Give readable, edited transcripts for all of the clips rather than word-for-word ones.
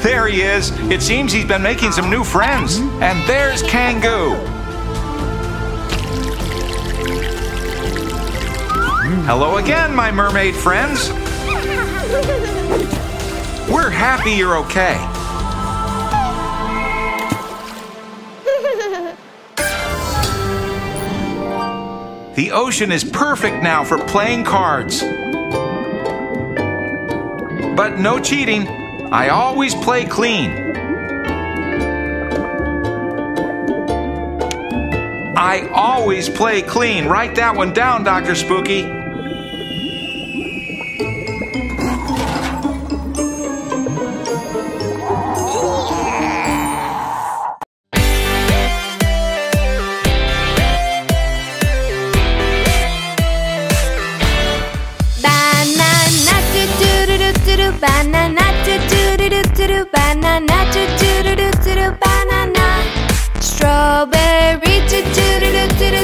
There he is. It seems he's been making some new friends. And there's Kangoo. Hello again, my mermaid friends. We're happy you're okay. The ocean is perfect now for playing cards. But no cheating. I always play clean. I always play clean. Write that one down, Dr. Spooky.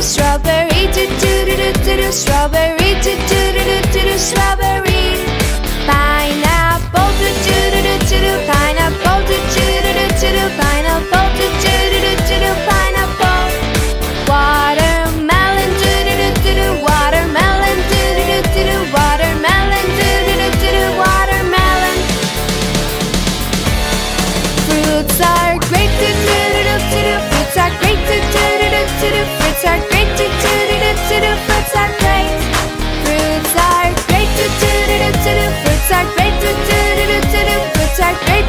Strawberry, strawberry, strawberry. Pineapple, pineapple, pineapple, pineapple. Watermelon, watermelon, watermelon, watermelon. Fruits are great, fruits are great, fruits are great, fruits are great. Fruits are great, fruits are great, fruits are great, fruits are great,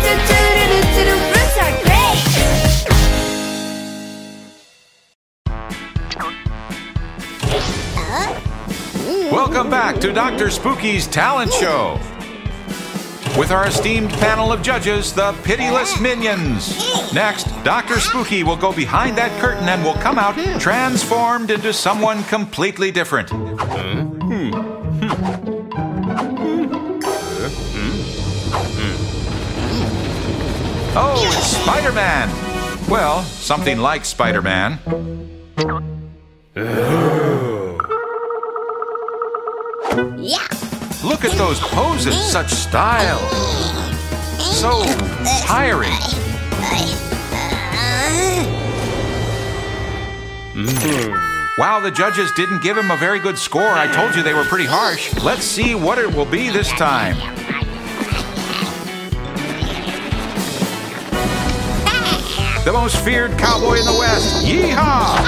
fruits are great. Welcome back to Dr. Spooky's talent show. With our esteemed panel of judges, the Pitiless Minions. Next, Dr. Spooky will go behind that curtain and will come out transformed into someone completely different. Oh, it's Spider-Man. Well, something like Spider-Man. Yeah. Look at those poses, such style. So tiring. Wow, the judges didn't give him a very good score. I told you they were pretty harsh. Let's see what it will be this time. The most feared cowboy in the West. Yeehaw!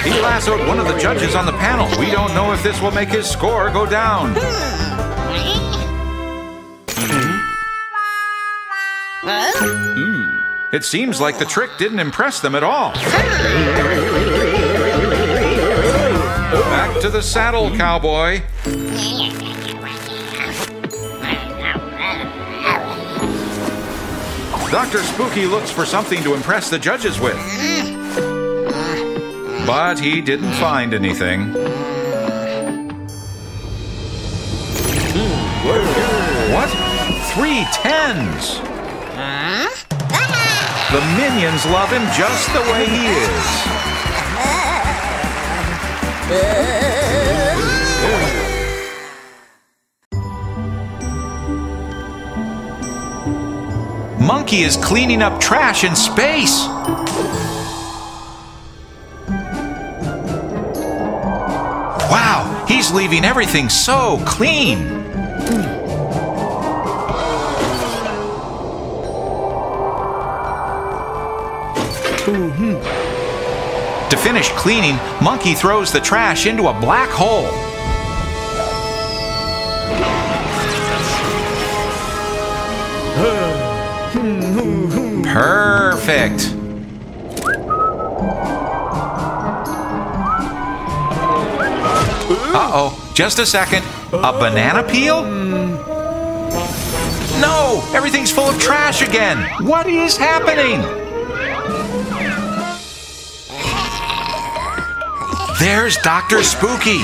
He lassoed one of the judges on the panel. We don't know if this will make his score go down. It seems like the trick didn't impress them at all. Back to the saddle, cowboy. Dr. Spooky looks for something to impress the judges with. But he didn't find anything. What? 3 10s! The minions love him just the way he is. Monkey is cleaning up trash in space. Wow, he's leaving everything so clean. To finish cleaning, Monkey throws the trash into a black hole. Perfect. Uh-oh, just a second. A banana peel? No, everything's full of trash again. What is happening? There's Dr. Spooky.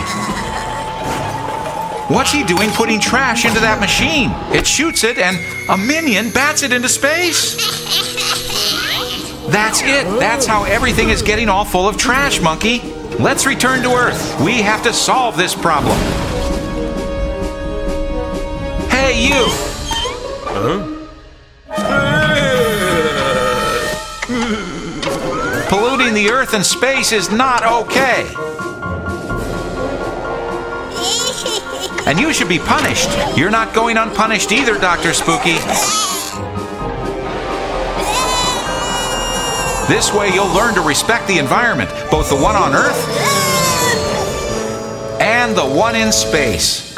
What's he doing putting trash into that machine? It shoots it and a minion bats it into space. That's it. That's how everything is getting all full of trash, Monkey. Let's return to Earth. We have to solve this problem. Hey, Hey, you! Polluting the earth and space is not okay. And you should be punished. You're not going unpunished either, Dr. Spooky. This way you'll learn to respect the environment, both the one on Earth and the one in space.